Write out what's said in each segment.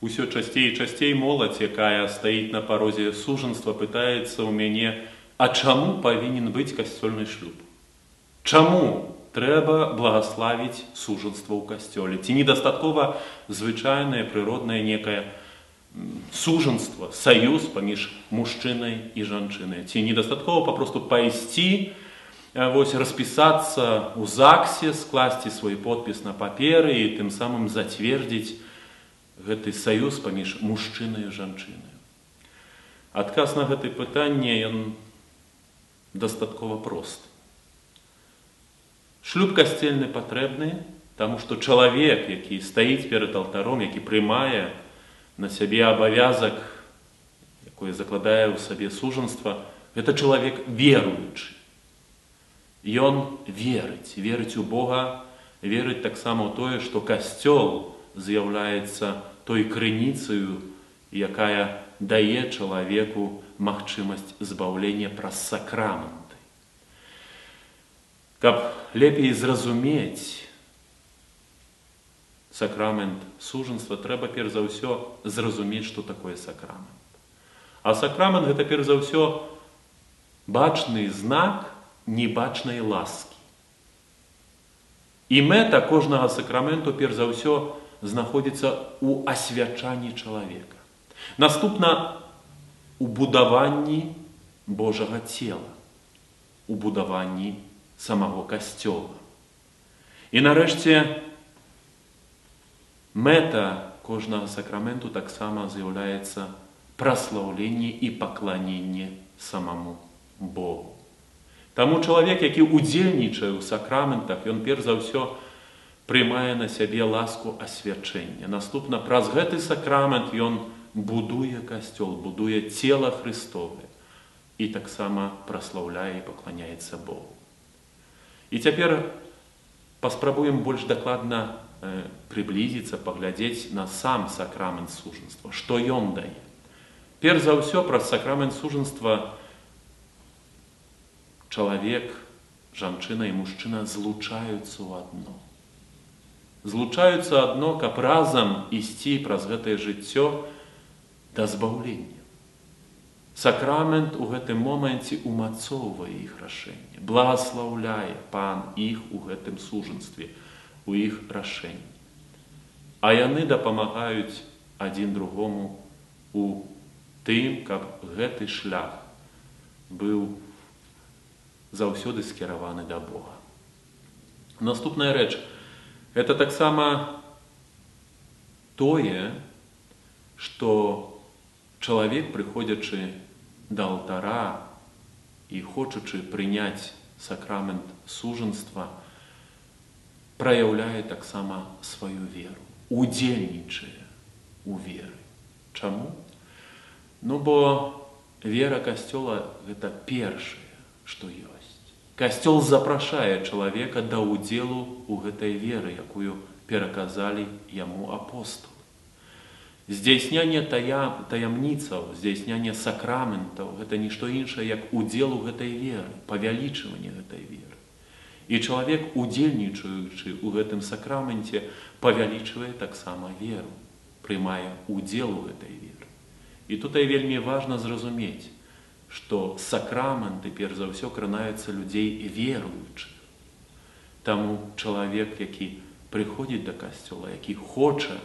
Усё часцей і часцей моладзь, якая стаіць на парозе сужанства, пытаецца ў мяне, а чаму павінен быць касцёльны шлюб? Чаму трэба благаславіць сужанства ў касцёле? Ці недастаткова звычайнае, прыроднае некае сужанства, саюз паміж мужчынай і жанчынай? Ці недастаткова папросту пайсці, распісацца ў ЗАГСе, скласці свой подпіс на паперы і тым самым зацвердзіць гэты саюз паміж мужчынай і жанчынай? Адказ на гэтае пытанне ён дастаткова просты. Шлюб касцельны патрэбны, таму што чалавек, які стаіць перад алтаром, які прымае на сябе абавязак, якое закладае ў сабе сужанства, гэта чалавек веруючы. Ён верыць у Бога, верыць таксама ў тое, што касцёл з'яўляецца той крыніцаю, якая дае чалавеку магчымасць збаўлення праз сакраменты. Каб лепей зразумець сакрамент сужанства, трэба перш за ўсё зразумець, што такое сакрамент. А сакрамент гэта перш за ўсё бачны знак небачнай ласкі. І мэта кожнага сакраменту перш за ўсё знаходзіцца ў асвячанні чалавека. Наступна у будаванні Божага цела, у будаванні самого касцёла. І нарэшце мэта кожнага сакраменту таксама з'яўляецца праслаўленне і пакланенне самому Богу. Таму чалавек, які удзельнічае ў сакраментах, ён перш за ўсё прымае на сябе ласку асвячэння. Наступна, праз гэты сакрамент ён будуе касцёл, будуе цела Христовае і таксама праслаўляе і пакланяецца Богу. І цяпер паспрабуем больш дакладна прыблізіцца, паглядзець на сам сакрамент сужанства, што ён дае. Перш за ўсё, праз сакрамент сужанства чалавек, жанчына і мужчына злучаюцца ў адно. Злучаюцца адно, каб разам ісці праз гэтае жыццё да збаўлення. Сакрамент у гэтым моманце умацоўвае іх рашэнне, благаслаўляе Пан іх у гэтым сужанстве, у іх рашэнні. А яны дапамагаюць адзін другому у тым, каб гэты шлях быў заўсёды скіраваны да Бога. Наступная рэч – гэта таксама тое, што чалавек, прыходзячы да алтара і хочучы прыняць сакрамент сужанства, праяўляе таксама сваю веру, удзельнічае ў веры. Чаму? Бо вера касцёла – гэта першае, што ёсць. Касцёл запрашае чалавека да ўдзелу ў гэтай веры, якую пераказалі яму апостолы. Здзяйснянне таямніцаў, здзяйснянне сакраментаў – гэта нішто іншае, як удзел у гэтай веры, павялічванне гэтай веры. І чалавек, удзельнічаючы ў гэтым сакраменце, павялічвае таксама веру, прымае удзел у гэтай веры. І тут вельмі важна зразумець, што сакраменты перш за ўсё кранаюцца людзей веруючых. Таму чалавек, які прыходзіць да касцёла, які хоча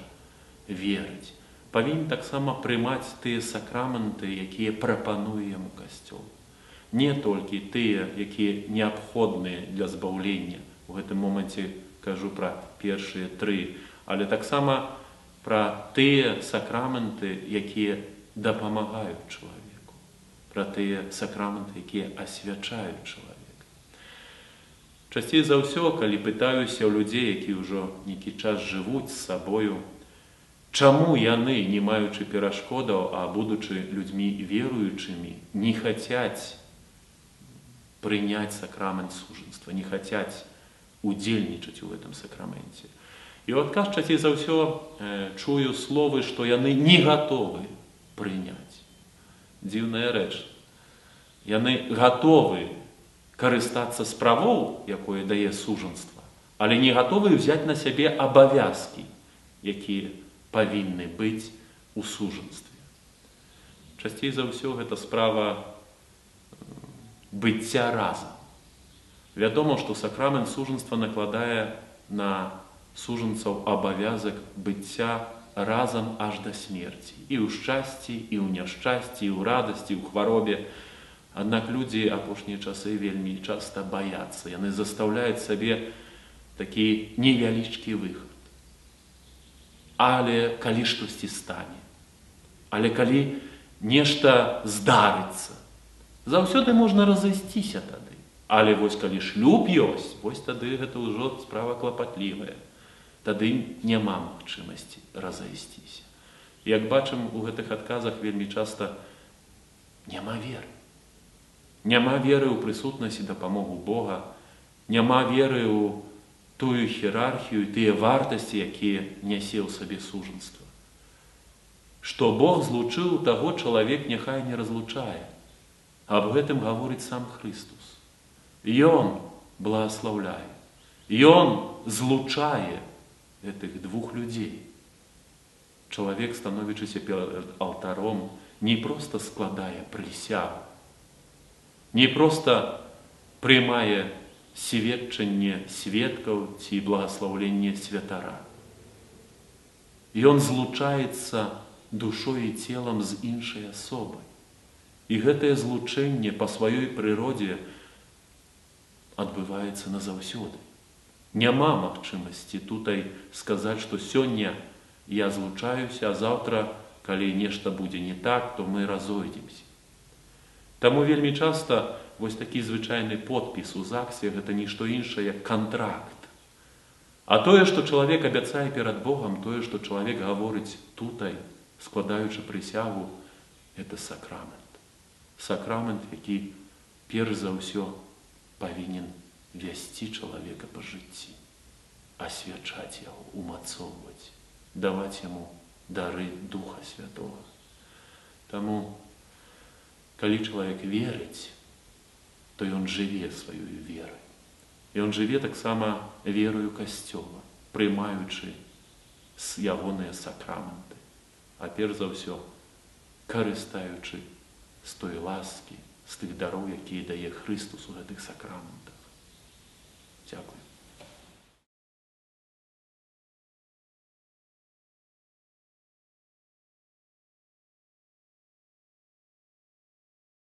верыць, павінен таксама прымаць тыя сакраменты, якія прапануе яму касцёл. Не толькі тыя, якія неабходныя для збаўлення. У гэтым моманце кажу пра першыя тры, але таксама пра тыя сакраменты, якія дапамагаюць чалавеку, пра тыя сакраменты, якія асвячаюць чалавека. Часцей за ўсё, калі пытаюся ў людзей, які ўжо нейкі час жывуць з сабою, чаму яны, не маючы перашкодаў, а будучы людзьмі веруючымі, не хацяць прыняць сакрамент сужанства, не хацяць удзельнічаць у гэтым сакраменце. І ў адказ часцей за ўсё чую словы, што яны не гатовы прыняць. Дзіўная рэч. Яны гатовы карыстацца справоў, якое дае сужанства, але не гатовы ўзяць на сябе абавязкі, якія павінны быць у сужанстве. Часцей за ўсё гэта справа быцця разам. Вядома, што сакрамент сужанства накладае на сужанцаў абавязак быцця разам аж да смерці. І ў шчасці, і ў няшчасці, і ў радасці, і ў хваробе. Аднак людзі апошнія часы вельмі часта баяцца. Яны застаўляюць сабе такі невялічкі выхад. Але калі штосьці стане, але калі нешта здарыцца, заўсёды можна разысціся тады. Але вось калі шлюб ёсць, вось тады гэта ўжо справа клапатлівая. Тады няма магчымасці разысціся. Як бачым, у гэтых адказах вельмі часта няма веры. Няма веры ў прысутнасць і дапамогу Бога, няма веры ў тую іерархію, тыя вартасці, якія нясе ў сабе сужанства. Што Бог злучыў, таго чалавек няхай не разлучае. Аб гэтым гаворыць сам Христус. Ён благаслаўляе, Ён злучае гэтых двух людзей. Чалавек, становячыся перад алтаром, не проста складае прысягу, не проста прымае сведчанне сведкаў ці благаслаўленне святара. Ён злучаецца душой і целам з іншай асобай. І гэтае злучэнне па сваёй прыродзе адбываецца назаўсёды. Няма магчымасці тутай сказаць, што сёння я злучаюся, а заўтра, калі нешта будзе не так, то мы разойдземся. Таму вельмі часта вось такі звычайны подпіс у ЗАГСе гэта нішто іншае, як кантракт. А тое, што чалавек абяцае перад Богам, тое, што чалавек гаворыць тутай, складаючы прысягу, гэта сакрамент. Сакрамент, які перш за ўсё павінен вясці чалавека па жыцці, асвячаць яго, умацоўваць, даваць яму дары Духа Святога. Таму, калі чалавек верыць, то ён жыве сваёю верай. Ён жыве таксама верою Касцёла, прымаючы ягоныя сакраменты, а перш за ўсё карыстаючы з той ласкі, з тых дароў, якія дае Христус у гэтых сакраментах. Дякую.